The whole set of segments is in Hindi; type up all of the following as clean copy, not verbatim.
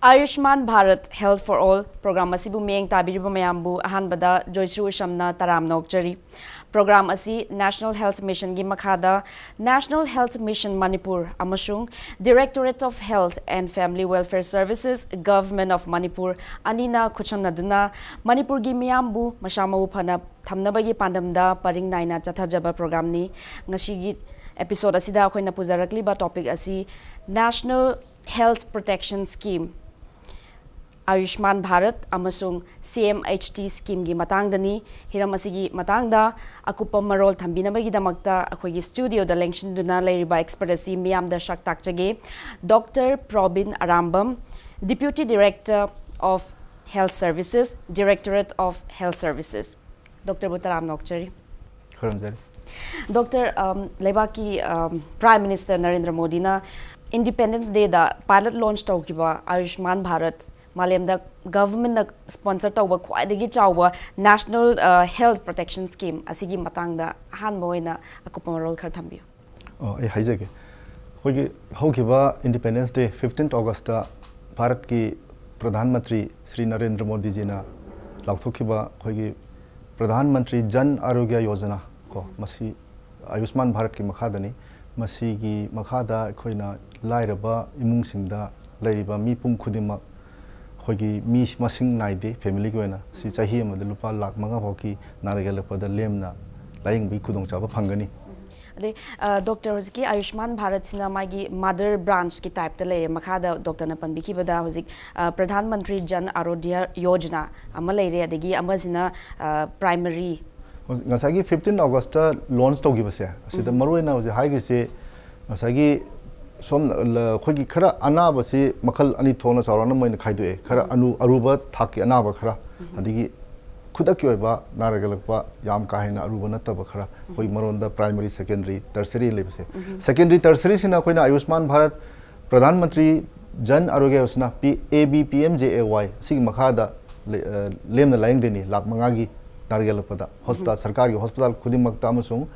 Ayushman Bharat Health for All program asibu meyeng tabiriba mayambu ahanbada Joyshru Shamna taram nokjari. Program asi National Health Mission gi makhada National Health Mission Manipur amasung Directorate of Health and Family Welfare Services Government of Manipur anina khuchamnaduna Manipur gi miyambu mashamau phana thamnabagi pandamda paring naina chathajaba program ni ngashigi episode asida akoina pujarakli ba topic asi National Health Protection Scheme Ayushman Bharat amasung CMHT scheme gi matangdani hiram asigi matangda akupa marol thambinabagi damakta akhoi studio da lengsin duna leiriba expert asi miyam da shak takchage Dr. Probin Arambam, Deputy Director of Health Services, Directorate of Health Services. Dr. Butaram Nokchari. Dr. Lebaki Prime Minister Narendra Modi na Independence Day da pilot launch taukiba Ayushman Bharat Malayamda government sponsor tauba khwaidagi chawba National Health Protection Scheme asigi matangda hanba oina akupa marol khar thambiyo. Ai haijage hogi hokiba Independence Day 15th August ta Bharat ki Pradhan Mantri Shri Narendra Modi ji na lauthokiba hogi Pradhan Mantri Jan Arogya Yojana ko masi Ayushman Bharat ki makhadani masi gi makhada khoina lairaba imung singda lairiba mi pum khudima hogi mi masing naide family ko na si chahi amada lupa lakh manga hoki naragala pada lemna laing bi khudong chaba phangani ade Dr. Hoziki Ayushman Bharat sina magi mother branch ki type ta le makhada Dr. na panbi ki bada hozik Pradhan Mantri Jan Arogya Yojana ama leire adegi amazina primary ngasagi 15 August ta launch taugi base asida maroina hoje haigi se ngasagi som khogi khara anaba se makhal ani thona chawrana moina khaidu khara anu aruba thaki anaba khara adigi khudak yoiba naragalakpa yam kahina aruba nataba khara khoi maronda primary secondary tertiary lebse secondary tertiary sina khoina Ayushman Bharat Pradhan Mantri Jan Arogya Yojana PABPMJAY sig makhada lemna laing deni lakh mangagi naragalakpada hospital sarkari hospital khudimakta amasung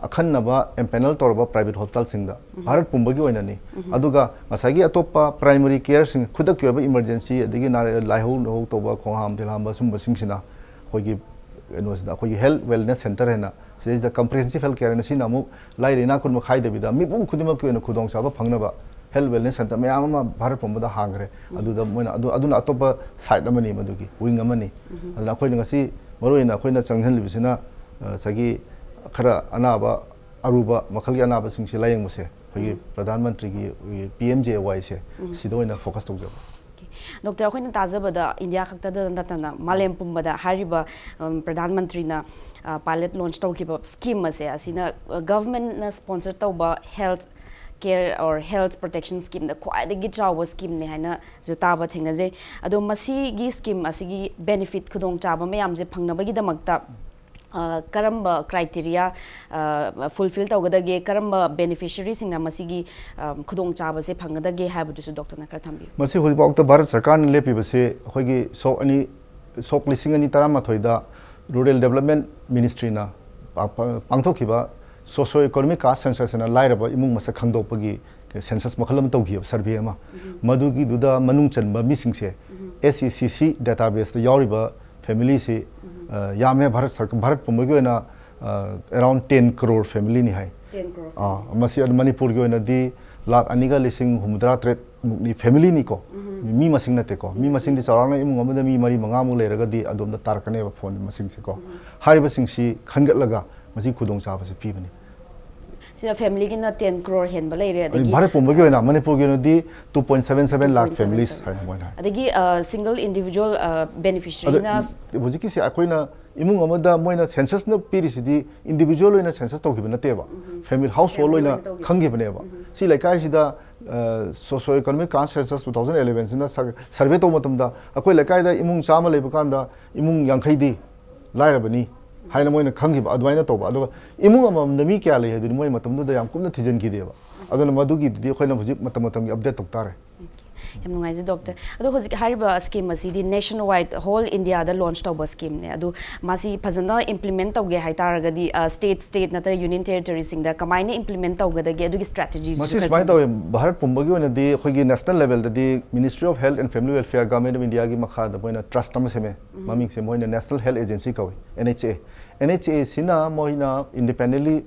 akhanaba empanel torba private hospital singda Bharat pumbagi oinani aduga ngasagi atopa primary care sing khudak yoba emergency adigi laihu no toba khongham dilhamba sumba singsina khogi enosida khogi health wellness center hena is the comprehensive health care na sinamu lairina kun khai debida mi bum khudima ko khudong saba phangnaba health wellness center mayama Bharat pumbada hangre aduda moina aduna atopa side amani madugi wing amani aduna khoi ngasi maroina khoina changhan libisina sagi khara anaba aruba makhali anaba singsi layeng muse hogi Pradhan Mantri gi PMJY se sidoina focus tawjaba Dr. Khoina tajabada India khakta da natana malem pumbada hariba Pradhan Mantri na pilot launch tawkiba scheme ase asina government na sponsor tawba health care or health protection scheme da khwaidagi chawa scheme ne haina jutaba thengnaje ado masi gi scheme asigi benefit khudong chaba mayam je phangnabagi damakta karamba criteria fulfill tawgadage karamba beneficiary singna masigi khudong chaba se phangadage habudu su doctor na krathambi masi hoi bawta Bharat sarkar ne lepi base hoigi sok lising ani tarama thoida rural development ministry na pangthokiba socio economic caste census na lairaba imung masa khangdopagi census makhalam tawgi survey ma madugi duda manung chanba misingse SECC database da yawriba family se yame Bharat pumbagi na around 10 crore family ni hai 10 crore masi Manipur gi na di lakh aniga lising humdra tret ni family ni ko mi masing nate ko mi masing di sarana imung amada mi mari manga mu leraga di adom da tarkane ba phone masing se ko hariba singsi khangat laga masi khudong sa ba se pibani sina family gi na 10 crore hen ba leire adagi Bharat pumbagi na Manipur gi na di 2.77 lakh families hai moina adagi single individual beneficiary na hojiki se akoina imung amada moina census na pirisidi individual oina census tawgiba nateba family household oina khangibane ba si laikai sida socio economic caste census 2011 sina survey to matamda akoi laikai da imung chama leiba kanda imung yankhai di lairabani haina moina khangibba adwaina toba aduga imung amam nami kya lei hadu moi matamdu da yam kumna thijan ki deba aduna madugi di khoina hujik matam gi update tok tare yam nungai doctor adu hoji hariba scheme asidi nationwide whole India da launch tawba scheme ne adu masi phajana implement tawge hai taragadi state nata union territory sing da kamaina implement tawgadagi adu gi strategies masi smai taw bharat pumbagi ona di khogi national level da di Ministry of Health and Family Welfare Government of India gi makha da boina trust am seme maming se moina National Health Agency kawi NHA sina moina independently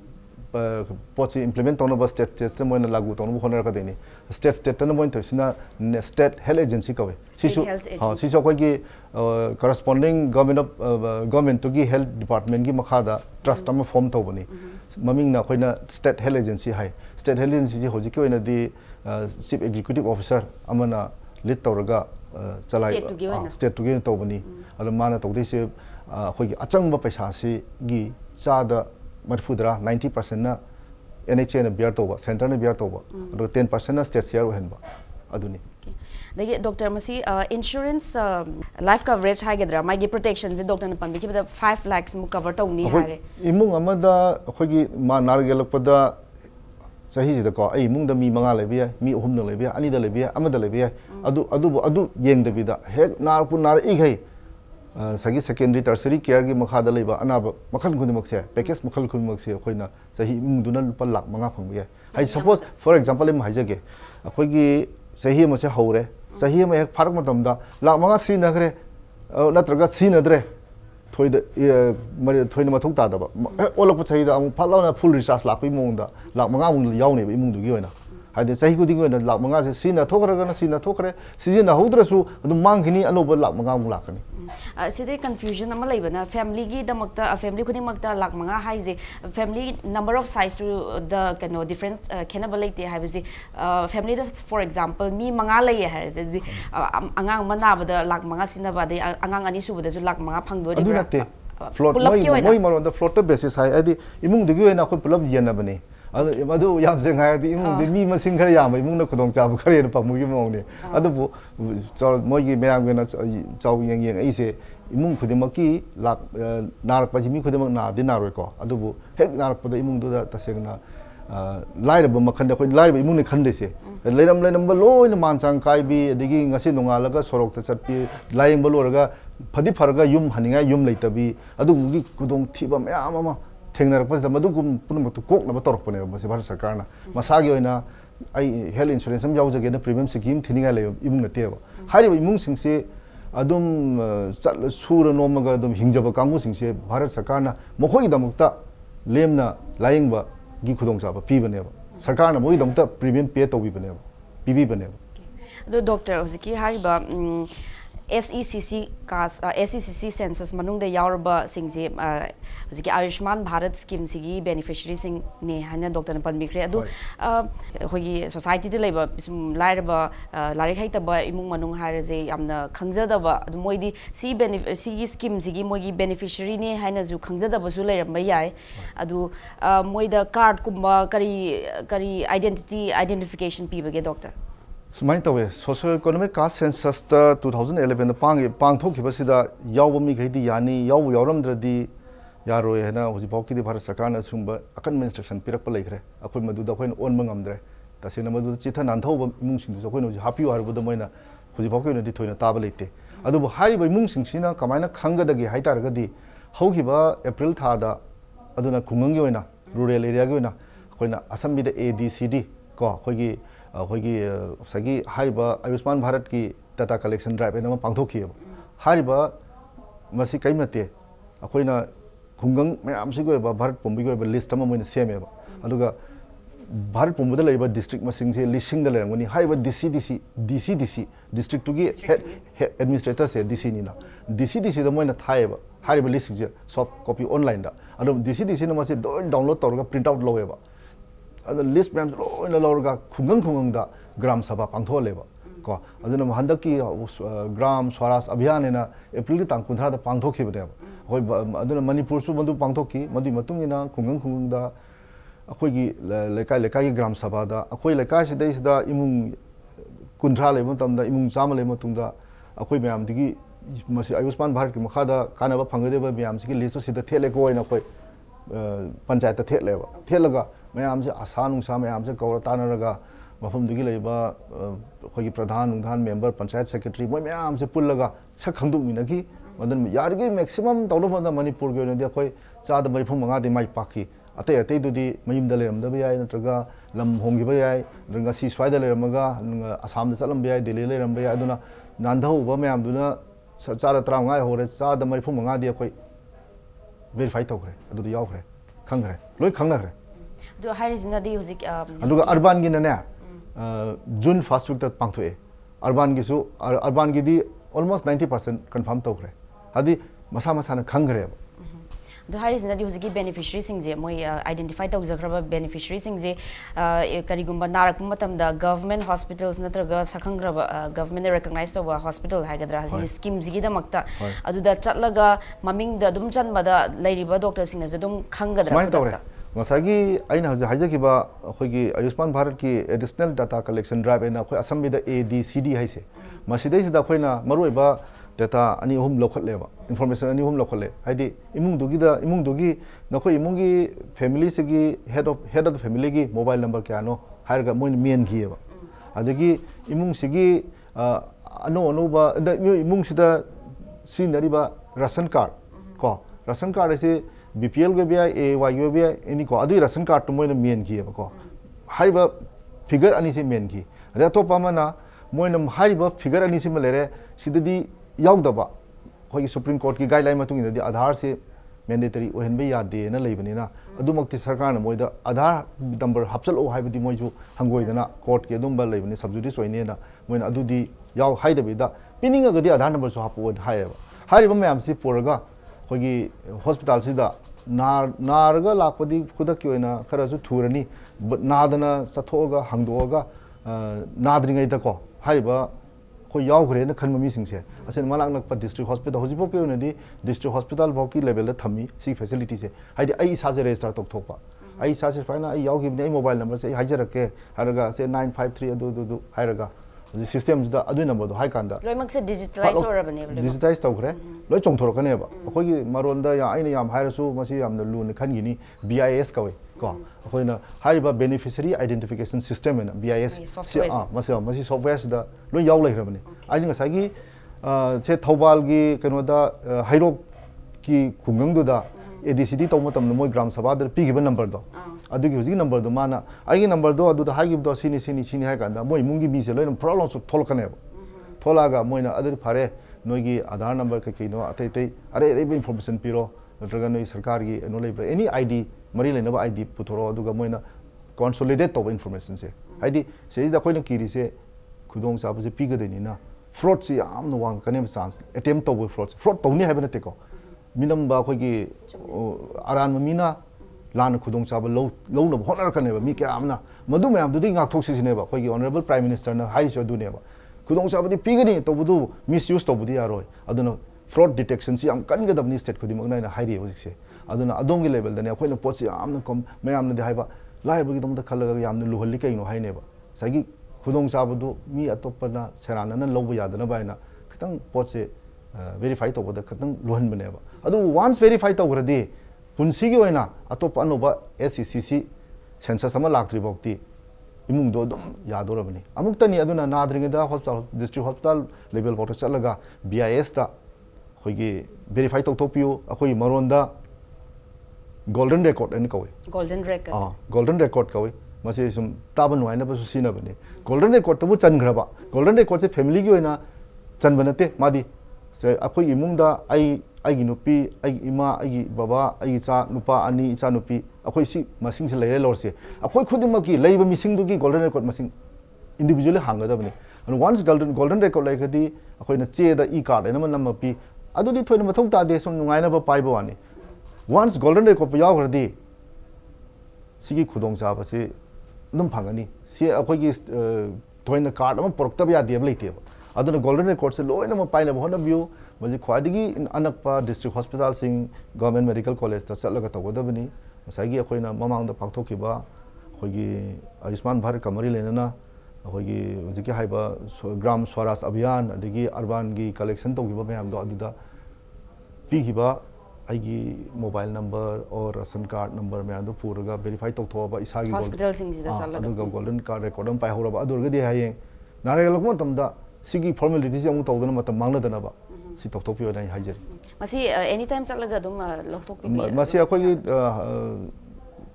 पोची इम्प्लीमेंट तौन स्टेट स्टेट मोइन लागू तौन होनर का देनी स्टेट तन मोइन तोसिना स्टेट हेल्थ एजेंसी कवे सिसु हां सिसु कोई की करस्पोंडिंग गवर्नमेंट की हेल्थ डिपार्टमेंट की मखादा ट्रस्ट अम फॉर्म तौबनी ममिंग ना कोइना स्टेट हेल्थ एजेंसी हाई स्टेट हेल्थ एजेंसी होजी के ओइना दी चीफ एग्जीक्यूटिव ऑफिसर अमना लीड तौरगा चलाई स्टेट टुगे तौबनी अल माना तौदेसे कोई अचंग पैसा से गी चादा मरफुद्रा 90% ना NHA ने बियर तोबा सेंटर ने बियर तोबा और 10% ना स्टेट शेयर होहनबा अदुनी देखिए डॉक्टर मसी इंश्योरेंस लाइफ कवरेज हाइगद्रा मागी प्रोटेक्शन से डॉक्टर ने पंबी की 5 लाख मु कवर तौनी हारे इमुंग अमदा अखोगी मा नारगेलपदा सही जिदा को आई इमुंग द मी मंगा लेबिया मी अहुम न लेबिया अनि द लेबिया अमद लेबिया अदु येंगदबिदा हेक नारपु नार इगै सगी सेकेंडरी टर्सरी केयर की मखादा लेबा अनाब मखल खुदमक से पैकेज मखल खुदमक से अखोइना सही इमुंगदुना लुपा लाख मंगा फंगबे हाई सपोज फॉर एग्जांपल एम हाइजगे अखोगी सही म से हौरे सही म एक फारक मतमदा लाख मंगा सी नगरे नत्रगा सी नद्रे थोइद मरे थोइना मथुक तादबा ओलक सहीदा अमु फलाउना फुल रिचार्ज लाखपि मोंदा लाख मंगा मुंग यावनेबा इमुंगदुगी ओइना हाइदे सही खुदिंग ओइना लाख मंगा से सीना थोखरगना सीना थोखरे सीजना हौद्रसु अदु मांगखिनी अनोब लाख मंगा मुंग लाखनी सिदे कंफ्यूजन अमा लेबना फैमिली की दमकता फैमिली खुदिंग मकता लाख मंगा हाइजे फैमिली नंबर ऑफ साइज टू द कैनो डिफरेंस खेनबा लेते हाइबसे फैमिली द फॉर एग्जांपल मी मंगा लय हाइजे अंगांग मनाबदा लाख मंगा सिनाबादे अंगांग अनि सुबदसु लाख मंगा फंगदोरि अदु नते फ्लोट मोय मरोन द फ्लोटर बेसिस हाइ अदि इमुंग दिगु एना खो पुलब येनबने अदु याम से गाय बि इमुंग दि मी मसिंग खर याम इमुंग न खुदोंग चाबु खरे पमुगी मोंगने अदु चाव मोयगी मयाम गेना चाव येंग येंग ऐसे इमुंग खुदिमकी लाख नारक पजि मी खुदिमक ना दि नारोय को अदुबु हेक नारक पद इमुंग दुदा तसेगना लाइरब मखंड खो लाइरब इमुंग ने खंदेसे लेरम लोइन मानचांग काइबी अदिगी ngasi नोंगालगा सरok ta chatpi लाइंग बलोरगा फदि फरगा युम हनिंगा युम लेतबी अदुगी खुदोंग थिबा मयाम अमा थेंगनरपस मदुगुम पुनमतु कोकनब तोरकपने मसे भारत सरकारना मसागी ओइना आई हेल्थ इंश्योरेंस हम यावजगे न प्रीमियम स्कीम थिनिगा ले इमुंग नतेबा हारिबा इमुंग सिंगसे अदुम चल सुर नोमगा अदुम हिंजबा कांगु सिंगसे भारत सरकारना मखोई दमुक्ता लेमना लायंगबा गी खुदोंचाबा पीबनेबा सरकारना मोई दमुक्ता प्रीमियम पे तोबीबनेबा पीबीबनेबा दो डॉक्टर होजिकी हारिबा SECC कास SECC सेंसस मनुंग द यावरबा सिंगजे होजिकी आयुष्मान भारत स्कीम सिगी बेनिफिशियरी सिंग ने हाना डॉक्टर ने पनबिख्रे अदु होगी सोसाइटी दे लेबा लाइरबा लारिक हाइतबा इमुंग मनुंग हारजे यामना खंगजदबा अदु मोइदी सी स्कीम सिगी मोगी बेनिफिशियरी ने हाना जु खंगजदबा सु लेरमबा याय अदु मोइदा कार्ड कुम्बा करी आइडेंटिफिकेशन पीबगे डॉक्टर सुमाइन तवे सोशल इकोनॉमिक कास्ट सेंसस 2011 पांगथोखिबसिदा यावब मी गैदी यानी याव यावरमद्रदी यारोय हेना हुजिबावकिदि भारत सरकारना सुंबा अकन इंस्ट्रक्शन पिरकप लेखरे अखोय मदुदा अखोयन ओनबा ngamdre तसेना मदुदा चिथा नानथौबा इमुंग सिंगदु अखोयन हुजि हापियो हारबुदा मोइना हुजिबावकिनदि थोइना ताबा लेते अदुबु हारिबा इमुंग सिंगसिना कमाइना खंगदगी हाइतारगदि हौखिबा अप्रैल थादा अदुना खुंगंगी ओइना रूरल एरियागी ओइना अखोयना असमबिदा ADCD को अखोयगी अखोयगी सगी हारिबा आयुष्मान भारत की डाटा कलेक्शन ड्राइव एना पांगथोखियब हारिबा मसी कइमते अखोयना खुंगंग मयाम सिगोयबा भारत पुंबिगोयबा लिस्ट अमा मोइना सेमेबा अदुगा भारत पुंबदा लेबा डिस्ट्रिक्ट मसिंग से लिसिंग द लेरंगनी हारिबा DCDC डिस्ट्रिक्ट टुगी एडमिनिस्ट्रेटर से DC निना DCDC द मोइना थायबा हारिबा लिसिंग जे सॉफ्ट कॉपी ऑनलाइन दा अदु DCDC न मसे डाउनलोड तौरगा प्रिंट आउट लोवेबा अद लिस्ट मैम लोइना लौरगा खुंगंग दा ग्राम सभा पांथोलेबा को अदुना हंदकी ग्राम स्वराज अभियान एना अप्रैल तांग 15 दा पांथोखिबनेबा होय अदुना मणिपुर सु बंदु पांथोखी मदि मतुंगिना खुंगंग दा अखोयगी लेकाई ग्राम सभा दा अखोय लेकाई सिदा इमुंग 15 लेबा तमदा इमुंग चाम लेबा तुंगदा अखोय मैम दिगी मसी आयुष्मान भारत की मखादा कानबा फंगदेबा मैम सिगी लिस्ट सिदा थेले को ओइना कोय पंचायत थेलेबा थेलगा मैम से आशा नुसा मैम से कौर तानरगा मफमदुगी लेबा अखोगी प्रधान उधान मेंबर पंचायत सेक्रेटरी मोय मैम से पुल्लगा sak khangduk minagi madan yargi maximum tawlo banda manipur ge ne akhoi cha da maifum manga de mai pakhi ate ate du di mayim da leram da bayai natraga lam homgi bayai ranga si swai da leramaga asam da salam bayai delhi leram bayai aduna nandhau ba mayam duna cha da tra ngai hore cha da maifum manga de akhoi verify tawkre adu di yawkre khangre loi khangna kre do harizina di huzik aduga urban gi ne june first week ta pangthoe urban gi su urban gi di almost 90% confirm tawkre hadi masa masa na khangre do harizina di huzik beneficiary sing je moi identify tawk zakraba beneficiary sing je karigumba narak matam da government hospitals natraga sakhangraba government recognize tawa hospital haigadra hasi scheme zigi da makta adu da chatlaga maming da dum chanbada lairiba doctor sing na dum khangadra masagi aina hajakiba akhoi ayushman bharat ki additional data collection drive ena akhoi assembly da ADCD haise masidai sida khoina maruiba data ani hum lokhatleba information ani hum lokhatle haidi imung dugi nakhoi imungi family sigi head of the family gi mobile number kya no hairga moin main gi ba adagi imung sigi ano ba imung sida sinari ba ration card ko ration card ase BPL ge bia AY ge bia any ko adu ration card to moin main gi ba ko haiba figure ani se main gi ada to pamana moin haiba figure ani se malere sidadi yaudaba khoi supreme court ki guideline matung ina di aadhar se mandatory ohenbe yade na leibani na adumakti sarkar na moida aadhar number hapsal o haibadi moiju hangoidana court ki adumba leibani subjudice oine na moina adudi yaw haidabi da pininga gadi aadhar number so hapu haiba hariba mayam si poraga khoi hospital sida narga lakpadi kudak ki oina kharasu thurani nadana chathoga hangdoga nadringai da ko hariba ko yaw gre na khan mami singse asen malak nak pa district hospital hojibo ke unadi district hospital boki level la thami si facility se haidi ai sa je register tok thokpa ai sa se faina ai yaw gi ne mobile number se hajar ke haraga se 953 adu hairaga systems da adu number do hai kanda loi mak se digitalize orabane digitize tawkre loi chongthorokane ba akoi maron da ya aina yam hairasu masi yamna lun khan gi ni BIS kawe ko akoina hariba beneficiary identification system na BIS masi software da lo yaw lai rabani ai nga sagi se thobal gi kano da hairok ki khungang do da ADCD to matam moi gram sabha da pi given number do adu gi hoji number do mana ai gi number do adu da hai gi do sini hai kan da moi mungi bi se lo problem so tholkane tholaga moina adu phare noi gi aadhar number ka kino atai are information piro natraga noi sarkar gi no lei any ID mari le na ba ID puthoro aduga moina consolidate to information se haidi se da koina kiri se khudong sa se piga deni na fraud si am no wang kanem chance attempt to fraud to ni haibana te ko minam ba khoi gi aran mina lan khudong sa ba lo no honor kan ba mi kya amna madu me am du ngak thok si ne ba khoi gi honorable prime minister na hai so du ne ba khudong sa ba di piga ni to budu misuse to budi aroi aduna fraud detection si am kan ga dabni state khudi mag na hairi hojik se aduna adong gi level da ne khoi na pot si am na kom me am na de haiba lai ba gi dom da khalaga yam na luhali kai no hai ne ba sagi khudong sa bu mi atop na serana na lobu ya da na ba na khitang pot se verify to da khitang luhan bane ba adu once verify to gradi punsi gi oina atop anu ba SCCC census ama laktri bokti imung do dum ya do rabani amuk tani aduna nadring da hospital district hospital level bot chalaga BIS ta khoi gi verify to piu akhoi maron da golden record ani kawi golden record kawi mase sum taban waina ba su sina bane golden record to bu chan graba golden record se family gi oina chan banate madi se akhoi imung da ai gi nupi ai ima ai baba ai cha nupa ani cha nupi akhoi si masing se leile lor se akhoi khudima ki leiba mising du gi golden record masing individually hanga da bane and once golden record like di akhoi na che da e card ena nam pi adu di thoina mathong ta de som nungai na ba pai ba wani once golden record yaw gradi sigi khudong sa ba se num phangani se akhoi gi thoina card am porok ta ba de leite ba aduna golden record se loina ma pai na ba hona view maji khwadigi anakpa district hospital sing government medical college ta chalaga to goda bani sagi akhoi na mamang da phakthok ki ba akhoi gi ayushman bharat kamari lena na akhoi gi jiki haiba gram swaraj abhiyan adigi urban gi collection to gi ba mayam do aduda pi gi ba आईगी मोबाइल नंबर और राशन कार्ड नंबर में आदो पूरा वेरीफाई तो थोड़ा इसा की हॉस्पिटल सिंह जिदा चल लगा गोल्डन कार्ड रिकॉर्ड में पाई हो रहा अदुर गदी हाये नारे लगमो तमदा सिगी फॉर्मेलिटी से अमु तौदना मत मांगना दनबा सी तौथोपी ओना हाइजरी मसी एनी टाइम चल लगा दुम लौथोपी मसी अखोगी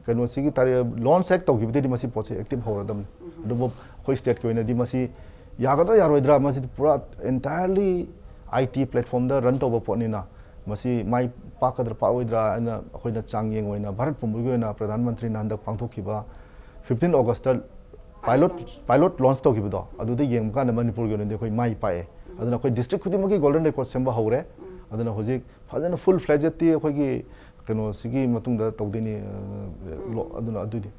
कनो सिगी तारे लोन सेट तौगिबदि मसी पोसे एक्टिव होरदम दुबो खोई स्टेट को इनदी मसी यागदा यारोइद्रा मसी पूरा एंटायरली आईटी प्लेटफॉर्म दा रन तौबा पोनिना मसी माई पाकद्र पाओइद्रा अना अखोइना चांगयेंग ओइना भारत पुमुगी ओइना प्रधानमंत्री नांदक पांथोखिबा 15 अगस्त पायलट लॉन्च तौगिबदो अदुदे येंग कान मणिपुर गे ओइना माई पाए अदुना अखोइ डिस्ट्रिक्ट खुदिमगी गोल्डन रिकॉर्ड सेंबा हौरे अदुना होजिक फजन फुल फ्लेजेड अखोइगी कनो सिगी मतुंगदा तौदिनी अदुना अदुदि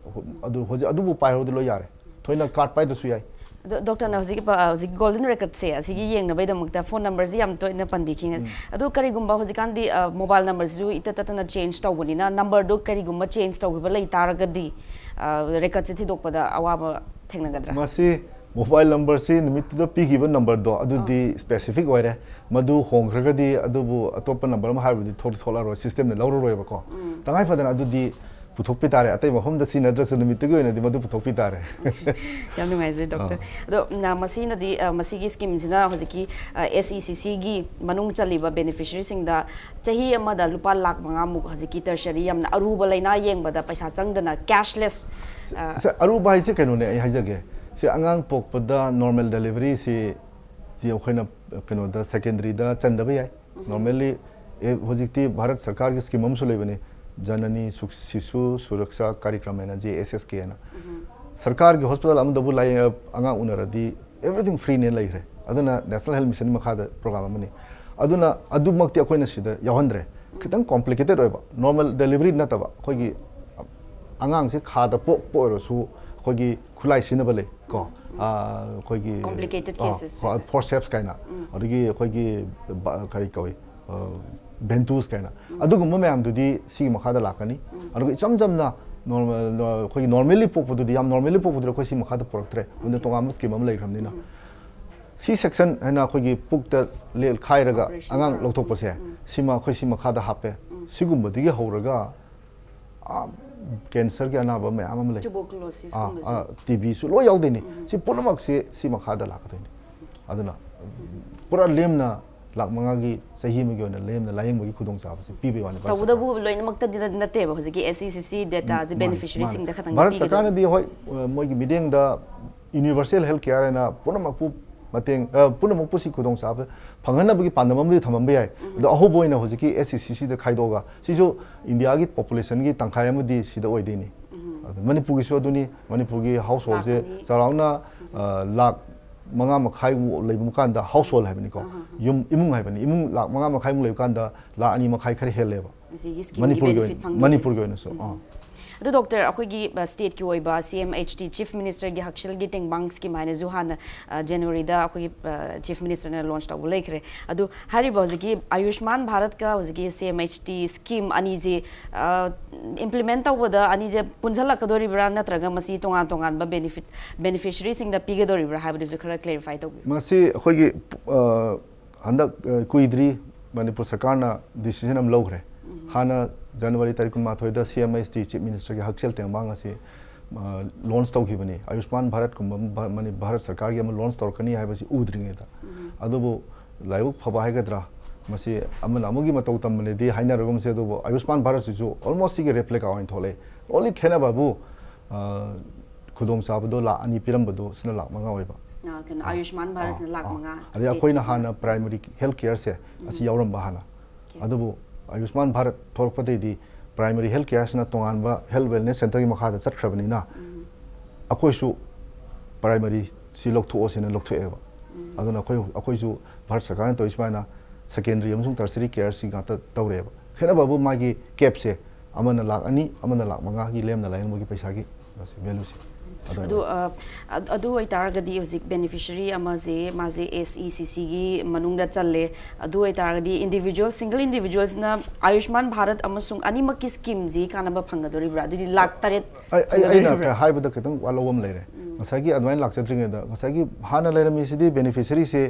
अदु होजिक अदुबु पाइरोदि लो यारे थोइना कार्ड पाइदसु याय डॉक्टर ना हजिक गोल्डन रेकर्ड से असिगी येंगनबैदमक्ता फोन नंबर जी याम तोइना पनबिखिंग अदु करिगुम्बा हजिकांदी मोबाइल नंबर जु इतततना चेंज तौबनिना नंबर दो करिगुम्बा चेंज तौगिबा लई तारगदी रेकर्ड से थिदोकपदा अवाबा थेंगनगद्रा मसी मोबाइल नंबर से निमित्त दो पीगिबा नंबर दो अदुदी स्पेसिफिक ओइरे मदु होंग्रगदी अदुबु अतोप नंबर मा हाइबदि थोर थोलारो सिस्टम ने लौरो रोयबको तंगाई फदना अदुदी पुथोपी तारे अतै मफम द सिनद्रस निमित्त गे ओइनदि मदु पुथोपी तारे याम नुंगाइजे डॉक्टर अदो ना मसीनदि मसीगी स्कीम सिना हजिकी एसईसीसी गी मनुंग चलिबा बेनिफिशियरी सिंगदा चाही अमदा लुपा लाख मंगा मुक हजिकी टर्शरी यामना अरुबा लेना येंगबदा पैसा चंगदना कैशलेस से अरुबा हाइसे कैनो ने हाइजगे से अंगांग पोकपदा नॉर्मल डिलीवरी से अखोइना कैनो द सेकेंडरी दा चंदबा याय नॉर्मली हजिकती भारत सरकार की स्कीम हम सुलेबने जननी शिशु सुरक्षा कार्यक्रम है ना JSS के है ना सरकार के हॉस्पिटल हम दबु लाई अंगा उनरदी एवरीथिंग फ्री ने लाई रहे अदुना नेशनल हेल्थ मिशन मखा द प्रोग्राम मनी अदुना अदुमक्ति अखोइना सिदा यावंद्रे खितंग कॉम्प्लिकेटेड होइबा नॉर्मल डिलीवरी नतबा अखोइगी अंगांग से खादा पोक पोरसु अखोइगी खुलाई सिनबा ले को अखोइगी कॉम्प्लिकेटेड केसेस फोरसेप्स काइना अदुगी अखोइगी करी कवि बेंटूस कहना अदुगुम्बा मैम दुदी सी मखादा लाकनी अदुग इचम जमना नॉर्मल खोई नॉर्मली पोपुदुदी याम नॉर्मली पोपुदुर खोई सी मखादा पोरक्त्रे उन तोगाम स्कीम हम लेखरमनिना सी सेक्शन हैना खोई पुक्ता लेल खाइरगा अंगांग लौथोकपसे सीमा खोई सी मखादा हापे सिगुम्बदिगे हौरगा कैंसर के अनाबा मैम हम ले ट्यूबरकुलोसिस टीबी सु लो याउदेनी सी पुनमक सी मखादा लाकदेनी अदुना पूरा लेमना लाख मंगागी सही में क्यों ना लेम ना लायंग में खुदों साहब से पीबे वाले तो वो दबु लोइन मक्ता दिन नते हो जैसे कि SECC डेटा जे बेनिफिशियरी सिंग दखा तंग भारत सरकार ने दी होय मोगी मीडियम दा यूनिवर्सल हेल्थ केयर ना पुनमकपु मतेंग पुनमकपु सी खुदों साहब फंगनबगी पांदमम थमम बे द अहो बोइना हो जकी SECC दा खाइदोगा सिजो इंडिया की पॉपुलेशन की तंखाय मदी सिदा ओइदेनी मणिपुर की सो दुनी मणिपुर की हाउस होल्ड से सराउंडना लाख मंगा मखाई लेबम कांदा हाउस होल्ड हाइबनिको युम इमुंग हाइबनि इमुंग लाख मंगा मखाई मुंग लेब कांदा ला अनि मखाई खरे हेलेबा मणिपुर गोइन सो अदो डॉक्टर अखोगी स्टेट की ओइबा CMHT चीफ मिनिस्टर की हक्शल की टेंगबांग स्कीम हाने जुहान जनवरी दा अखोगी चीफ मिनिस्टर ने लॉन्च तब लेखरे अदो हारिबा हजिकी आयुष्मान भारत का हजिकी CMHT स्कीम अनि जे इम्प्लीमेंट तबदा अनि जे पुंजला कदोरिब्रा नत्रगा मसी तोंगान तोंगान बा बेनिफिशियरी सिंग दा पिगदोरिब्रा हाबदि जो खरा क्लेरिफाई तब मसी अखोगी हंदक कुइद्री मणिपुर सरकार ना डिसीजन हम लौखरे हाना जनवरी तारीख माथोद CMHT चीफ मिनिस्टर के हक्सल तेंबांग असे लॉन्च तौखिबनी आयुष्मान भारत को मनी भारत सरकार की लॉन्च तौरकनी है उद्रिंगेदा अदुबो लाइक फबा हाइगद्रा मसी अमन अमुगी मतौ तमनेदी हाइनारगम से अदुबो Ayushman Bharat सिजो almost सिगे replica Eoin थोले only खेना बाबू खुदों साबदो ला अनि पिरमबदो सिना लाख मंगा ओइबा आयुष्मान भारत सिना लाख मंगा अदे अखोइना हाना प्राइमरी हेल्थ केयर से असि यावरम बहाना अदुबो आयुष्मान भारत थोरपदी प्राइमरी हेल्थ केयर से तोानब हेल्थ वेलनेस सेंटर की मखा चट्रबनीना अखोइसु प्राइमरी से लौथोसेना लौथोएबा अदुना अखोइसु भारत सरकार ने तोइसमाना सेकेंडरी अमसुंग टर्सरी केयर से गाता तौरेबा खेनाबाबू मागी कैप से अमन लाख अनि अमन लाख मंगा की लेमना लायंग की पैसा की वैल्यू से अदु ओइतारगदी हजिक बेनिफिशियरी अमाजे माजे SECC की मनुंगदा चले अदु ओइतारगदी इंडिविजुअल सिंगल इंडिविजुअल्स ना आयुष्मान भारत अमसुंग अनिमक की स्कीम जी कानबा फंगदोरिब्रा अदुदी लाख तरेत अइना हाइबदा खतंग वालोम लेरे मसागी अदवाइन लाख चत्रिंगदा मसागी हाना लेरमी सिदी बेनिफिशियरी से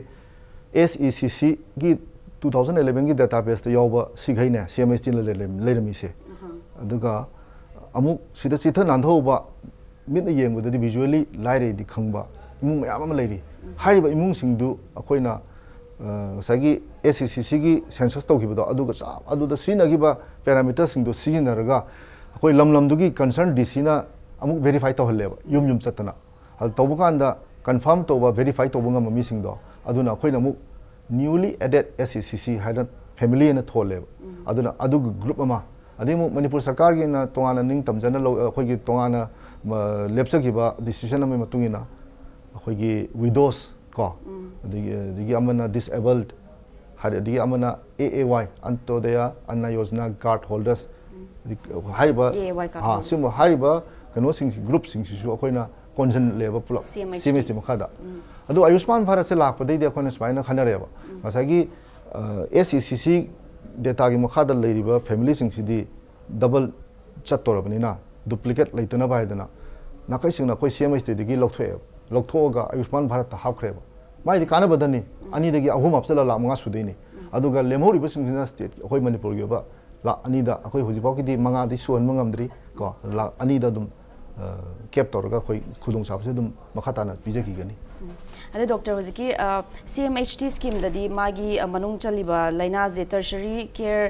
SECC की 2011 की database ता यावबा सिगैने CMHT लेरमीसे अदुगा अमुक सिदा सिथा नांधौबा मिट येंगबदि विजुअली लाइरे दि खंगबा इमुंग मयाम अमा लेरि हारिबा इमुंग सिंगदु अखोइना सागी SCCC की सेंसस तौखिबदो अदुगा चा अदुदा सिनागिबा पैरामीटर सिंगदो सिजिनरगा अखोइ लमलमदुगी कंसर्न DC ना अमुक वेरीफाई तौहल्लेबा युम चतना अद तौबकांदा कंफर्म तौबा वेरीफाई तौबंगा ममी सिंगदो अदुना अखोइना अमुक न्यूली एडेड SCCC हाइना फैमिली ने थोलेबा अदुना अदुग ग्रुप अमा अदेमु मणिपुर सरकार की ना तोंगाना निंग तमजना अखोइगी तोंगाना लेप्सगिबा डिसीजन अमे मतुंगिना अखोइगी विडोस को दिगी अमना डिसेबल्ड हारे दिगी अमना AAY अंतोदय अन्ना योजना कार्ड होल्डर्स हाइबा हां सिम हाइबा कनो सिंग ग्रुप सिंग सिसु अखोइना कॉन्जन लेबा पुल CMHT मखादा अदु आयुष्मान भारत से लाखपदै दे अखोइना स्पाइना खनरेबा मसागी SCCC डेटा की मखादा लेरिबा फैमिली सिंग सिदी डबल चतोरबनिना डुप्लीकेट लेतना बायदना नाकै सिंगना कोइ CMHT दिगी लौथोगा आयुष्मान भारत ता हाबख्रेबा माइदि कानबदनी अनि दगी अहुम अपसला ला मंगा सुदैनि अदुगा लेमौरिबा सिंगना स्टेट अखोइ मणिपुर गिबा ला अनिदा अखोइ हुजिबाव किदि मंगा दि सुवन मंगमद्रि को ला अनिदा दुम केप तौरगा अखोइ खुदोंग साबसे दुम मखाताना पिजखिगनि अदे डॉक्टर हुजिकी CMHT स्कीम ददी मागी मनुंग चलिबा लाइना जे टर्शरी केयर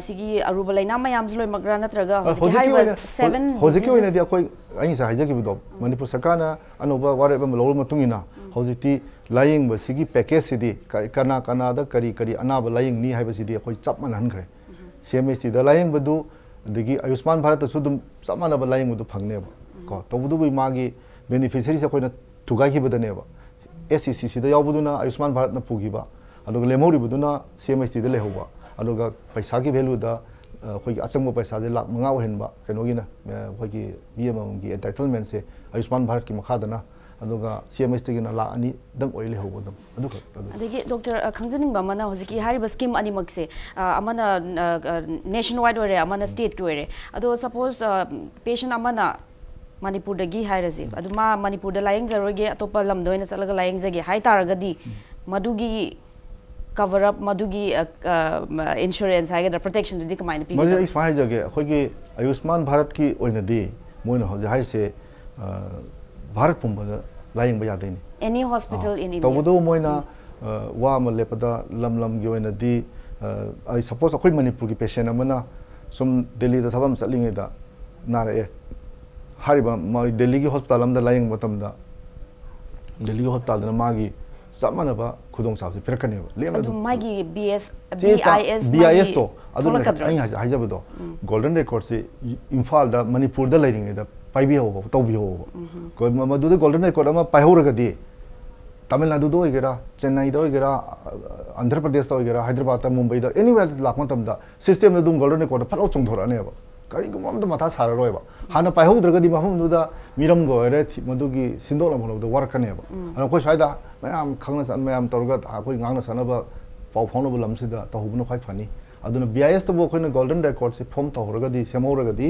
सिगी अरुबा लाइना मयाम जलोय मग्रा नत्रगा हुजिकी हाइबा 7 हुजिकी ओइनदि अखोइ अइ सा हाइजगिबदो मणिपुर सरकारना अनोबा वारेबा मलोर मतुंगिना हुजिति लाइंग बसिगी पैकेज सिदी कना कना दा करी करी अनाबा लाइंग नि हाइबा सिदी अखोइ चप मन हनखरे CMHT दा लाइंग बदु दगी आयुष्मान भारत सु दुम चप मनबा लाइंग बदु फंगनेबा को तबुदु बि मागी बेनिफिशियरी से अखोइना थुगाइखिबदनेबा SCCC दा यावबुदुना आयुष्मान भारत ना पुगिबा अदुगा लेमौरिबुदुना CMHT दा लेहौबा अदुगा पैसा की वैल्यू दा अखोइ अचंगबो पैसा दे लाख मंगा ओहेनबा कनोगिना अखोइ BMM की एंटाइटलमेंट से आयुष्मान भारत की मखादना अदुगा CMHT की ना लाख अनि दम ओइ लेहौबदम अदुगा अदगी डॉक्टर खंजनिंग बमना होजिकी हारिबा स्कीम अनि मक्से अमना नेशन वाइड ओरे अमना स्टेट की ओरे अदो सपोज पेशेंट अमना मणिपुर दगी हाइरजे अदुमा मणिपुर द लायंग जरोगे अतोपा लमदोइना चलगा लायंग जगे हाइ तारगदी मदुगी कवर अप मदुगी इंश्योरेंस हाइगदा प्रोटेक्शन दुदी कमाइन पी मजे इस माइ जगे अखोइगी आयुष्मान भारत की ओइनदी मोइन होजे हाइसे भारत पुंबदा लायंग बया देनी एनी हॉस्पिटल इन इंडिया तबुदो मोइना वा मलेपदा लम गी ओइनदी आई सपोज अखोइ मणिपुर की पेशेंट अमना सुम दिल्ली दा थबम चलिंगेदा नारे हारिबा मा दिल्ली की हॉस्पिटल अमदा लायंग मतमदा दिल्ली हॉस्पिटल ना मागी सामानबा खुदोंग साबसे पिरकनेबा लेम अदु मागी BIS तो अदु आई हाइजबदो गोल्डन रिकॉर्ड से इम्फाल दा मणिपुर दा लाइरिंगेदा पाइबी होबो तौबी होबो को मदुदे गोल्डन रिकॉर्ड अमा पाइहौरगदी तमिलनाडु दो होइगेरा चेन्नई दो होइगेरा आंध्र प्रदेश दो होइगेरा हैदराबाद दा मुंबई दा एनीवेयर लाख मतमदा सिस्टम दुम गोल्डन रिकॉर्ड फलो चोंथोरानेबा करीगुम मथा सारोयबा हाना पाइहौद्रगदी मफमदुदा मिरम गोरे मदुगी सिंदोला मनोद वर्कनेबा अन कोइ साइदा मयाम खंगना सन मयाम तौरगा कोइ गांगना सनबा पाउ फाउनबो लमसिदा तहुबनो खाइ फनी अदुना BIS तबो कोइना गोल्डन रिकॉर्ड से फॉर्म तौरगदी सेमौरगदी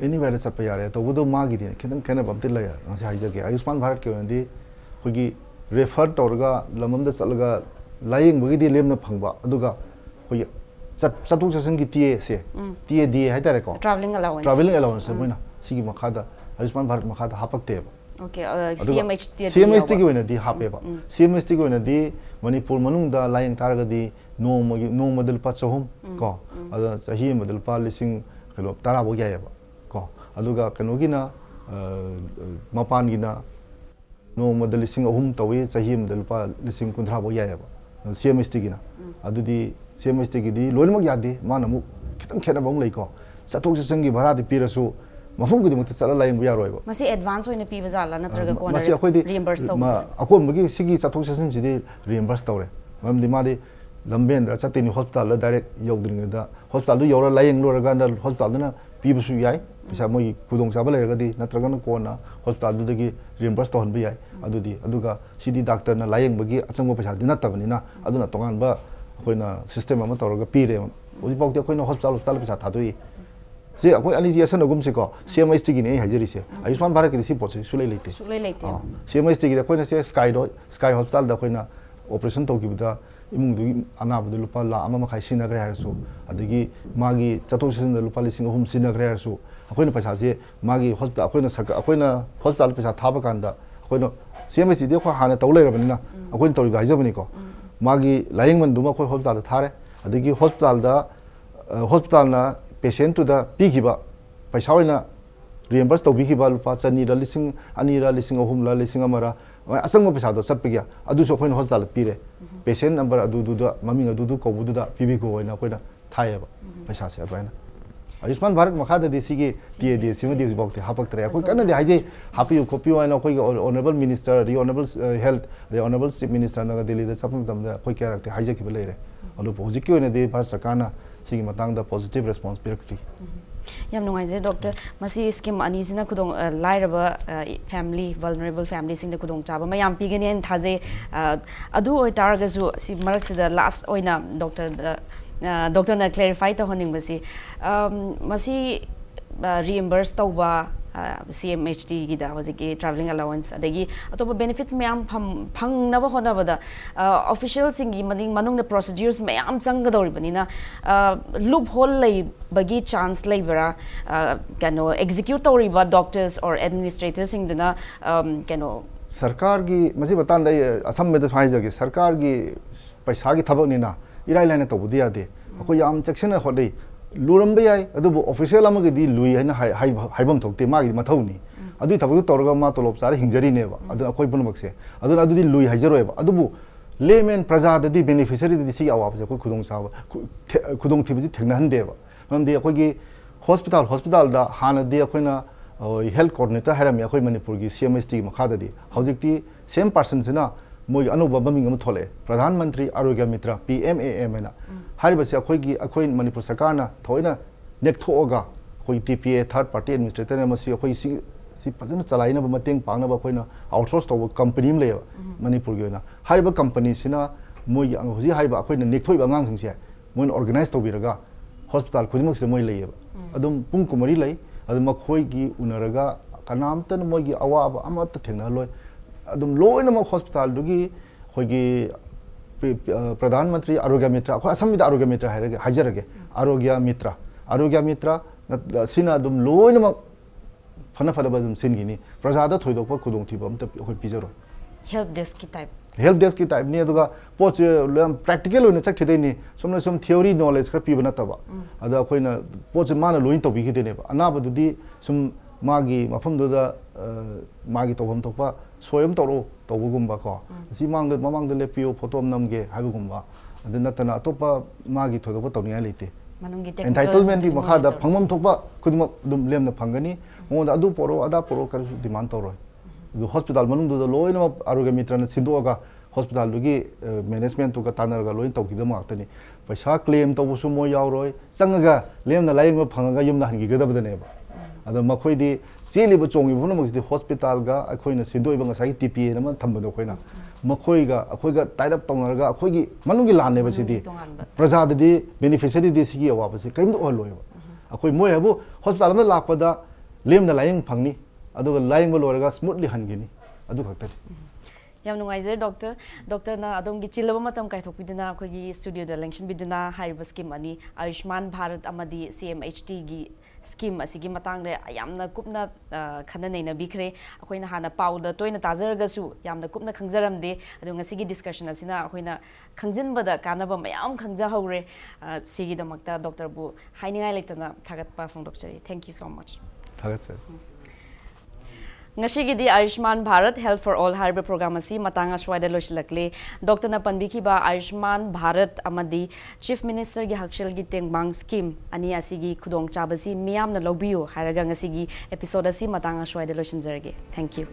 एनीवेयर चप यारे तबुदो मागी दि खिदन केना बमति लय नसे हाइजगे आयुष्मान भारत के वंदी कोइगी रेफर तौरगा लममदा चलगा लायिंग बगिदी लेमना फंगबा अदुगा कोइ चतुक चसन की TAD है तारे को ट्रैवलिंग अलाउंस मोइना सिगी मखादा आयुष्मान भारत मखादा हापकतेबा ओके CMHT की वनदी हापेबा CMHT की वनदी मणिपुर मनुंगदा लायंग तारगदी नोमदल पा चहुम को अदा सही मदल पा लिसिंग किलो तारा बो यायबा को अदुगा कनोगिना मपानगिना नोमदल लिसिंग अहुम तवी सही मदल पा लिसिंग कुंद्रा बो यायबा CMHT गिना अदुदी CMHT की दी लोइमक यादे मानमु खितंग खेनबम लैको चतोक चंगी भाड़ा दि पिरसु मफम गुदि मत चला लायंग यारोयबा मसी एडवांस होइना पीबा जाला नत्रगा कोन मसी अखोइदि रिएम्बर्स तौ अकोमबगी सिगी चतोक चसन सिदि रिएम्बर्स तौरे ममदि मादि लंबेन दा चतिनि हॉस्पिटल डायरेक्ट यौद्रिंगदा हॉस्पिटल दु यौरा लायंग लोरगा हॉस्पिटल दना पीबसु याय पिसा मोइ खुदोंग चाबा लेरगदी नत्रगा न कोना हॉस्पिटल दुदगी रिएम्बर्स तौहनबि याय अदुदि अदुगा सिदि डॉक्टर ना लायंग बगी अचंगो पैसा दि नत्तबनिना अदुना तोगानबा अखोइना सिस्टम अमा तौरगा पीरे उजि पाउति अखोइना हॉस्पिटल पैसा थादोइ से अखोइ अनि जेसन अगुमसे को CMHT की ने हाजिरिसे आयुष्मान भारत की सी पोसे सुलै लेते CMHT की अखोइना से स्काई हॉस्पिटल दा अखोइना ऑपरेशन तौकिबदा इमुंग अनाबद लुपा ला अमा मखाई सिनग्रे हारसु अदगी मागी चतोसिन लुपा लिसिंग अहुम सिनग्रे हारसु अखोइना पैसासे मागी हॉस्पिटल अखोइना सरकार अखोइना हॉस्पिटल पैसा थाबा कांदा अखोइना सीएमसी दे खो हाना तौ लेरबनिना अखोइना तौरि गाइजबनि को मागी लाइंग मन दुमा खो हॉस्पिटल थारे अदगी हॉस्पिटल ना पेशेंट टू द पीखिबा पैसा ओइना रिएम्बर्स तौबिखिबा लुपा चनी रा लिसिंग अनी रा लिसिंग अहुम ला लिसिंग अमरा असंग पैसा दो चप्पगिया अदुसो अखोइना हॉस्पिटल पीरे पेशेंट नंबर अदुदुदा ममिंग अदुदु कौबुदुदा पीबिको ओइना अखोइना थायबा पैसा से अदवाइना आयुष्मान भारत मखादा देसी PAD सिमदी बक्ते हापक्तरे अखोइ कन्ना दे हाइजे हापियो कॉपियो आइना अखोइ ऑनरेबल मिनिस्टर द ऑनरेबल हेल्थ द ऑनरेबल चीफ मिनिस्टर ना दिल्ली द सपन तमदा अखोइ क्या रखते हाइजे की लेरे अदु होजिक की ओइना दे भारत सरकार ना सिगी मतंग द पॉजिटिव रिस्पांस पिरक्ति याम नुंगाइजे डॉक्टर मसी स्कीम अनि सिना खुदों लाइरबा फैमिली वल्नरेबल फैमिली सिंग द खुदों चाबा मयाम पिगने एन थाजे अदु ओइ तारगजु सि मरक से द लास्ट ओइना डॉक्टर ने क्लैरिफाई तो होनिंग बसी मसी रिएम्बर्स तौबा CMHT की दा होजे के ट्रैवलिंग अलाउंस अदगी अतोब बेनिफिट मैम फंगनब होनबदा ऑफिशियल सिंगी मनिंग मनुंग द प्रोसीड्यूर्स मैम चंगदौरिबनिना लूप होल लई बगी चांस लेबरा कनो एग्जीक्यूट तौरिबा डॉक्टर्स और एडमिनिस्ट्रेटर्स सिंगदना कनो सरकार की मसी बतान दई असम में तो फाइजगे सरकार की पैसा की थबकनिना इराई लाइन तौबुदी यादे अखो याम सेक्शन होदई लुरम याई अदुबो ऑफिशियल अमगदी लुई हैना हाइबम थोकते मागी मथौनी अदु थबक तौरगा मा तोलोब चार हिंजरीनेबा अदु अखोइ पुनमकसे अदु अदुदी लुई हाइजरोएबा अदुबु लेमेन प्रजाददी बेनिफिशियरी दि सी अवाबसे अखोइ खुदोंग साब खुदोंग थिबि थेंगनहनदेबा ममदि अखोइगी हॉस्पिटल दा हानदि अखोइना हेल्थ कोऑर्डिनेटर हैरमी अखोइ मणिपुर की CMST की मखाददी हौजिकती सेम पर्सन सिना मोई अनौब ममिंग अम थोले प्रधानमंत्री आरोग्य मित्र PMAM हैना हारिबसे अखोइगी अखोइ मणिपुर सरकार ना थोइना नेक्थोगा अखोइ TPA थर्ड पार्टी एडमिनिस्ट्रेटर ने मसी अखोइ सी फजन चलाइना मतेंग पांगना अखोइना आउटसोर्स तौब कंपनी म लेबा मणिपुर की हारिबा कंपनी सिना मोई होजि हारिबा अखोइना नेक्थोइबा अंगांग सिंसे मोइन ऑर्गेनाइज तौबिरगा हॉस्पिटल खुदिमक से मोई लेबा अदुम पुंग कुमरी लई अदुम मखोइगी उनरगा कनामतन मोइगी अवाब अमत थेंगना लोय अदुम लोइनमक हॉस्पिटल दुगी खोइगी प्रधानमंत्री आरोग्य मित्र अखो असम आरोग्य मित्र हाइजरगे आरोग्य मित्र सिना अदुम लोइनमक फना फदब अदुम सिनगिनी प्रजादा थोइदोप खुदोंथिब अमत अखोइ पिजरो हेल्प डेस्क की टाइप नहीं अदुगा पोच प्रैक्टिकल होने चखिदेनी सोमने सोम थ्योरी नॉलेज खर पीब नतबा अदा अखोइना पोच माना लोइन तौबिखिदेनेबा अनाबदुदी सुम मागी मफमदुदा मागी तौबम तोपा सोयम तौरो तौबगुम्बा को सि ममांग लेपियो फोटो नमगे हाबगुम्बा अदु नतना अतोपा मागी थोदोपा तौनिया लेते एंटाइटलमेंट की मखादा फंगमम थोपा खुदम दुम लेमना फंगनी मोदा अदु पोरो अदा पोरो कर डिमांड तौरो हॉस्पिटल मनुंग लोइन आरोग्य मित्र ने सिंदोगा हॉस्पिटल दुगी मैनेजमेंट तुगा तानरगा लोइन तौकिदमाक्तनी पैसा क्लेम तौबसु मो यावरोय चंगगा लेमना लायंग फंगगा युमना हंगिगदबदनेबा अद मखोइदी चेलिब चोंगी पुनमगसिदि हॉस्पिटल गा अखोइना सिंदोइबा ngasai TPA नम थंबदो खोइना मखोइगा अखोइगा टाइड अप तौनरगा अखोइगी मनुंगी लानेबसिदि प्रजाददि बेनिफिशियरी दि सिगी अवाबसे कइमदो होलोयबा अखोइ मोयबु हॉस्पिटल म लाकपदा लेमना लायंग फंगनी अदुगा लायंग लोरगा स्मूथली हनगिनी अदु खक्तनि याम नुंगाइजे डॉक्टर ना अदोंगी चिलबा मतम काइथोपिदना अखोगी स्टूडियो द लेंशन बिदना हाइबा स्कीम अनि आयुष्मान भारत अमदी CMHT गी स्कीम असिगी मतंग रे यामना कुपना खननैना बिखरे अखोइना हाना पाउदा तोइना ताजरगसु यामना कुपना खंगजरमदे अदु ngasiगी डिस्कशन असिना अखोइना खंगजिनबदा कानबा मयाम खंगजा हौरे सिगी दमक्ता डॉक्टर बु हाइनिंगाइ लेक्तना थागतपा फोंदोकचरी थैंक यू सो मच थागत सर ngasiगी Ayushman Bharat health for all हाइब्र प्रोग्राम असी मतंग अस्वाइदा लोइसलकले डॉक्टर ना पनबिखिबा आयुष्मान भारत अमदी चीफ मिनिस्टर की हक्सेल की टेंगबांग स्कीम अनि असिगी खुदोंग चाबसी मियाम ना लौबियो हारगा ngasiगी एपिसोड असी मतंग अस्वाइदा लोइसनजरगे थैंक यू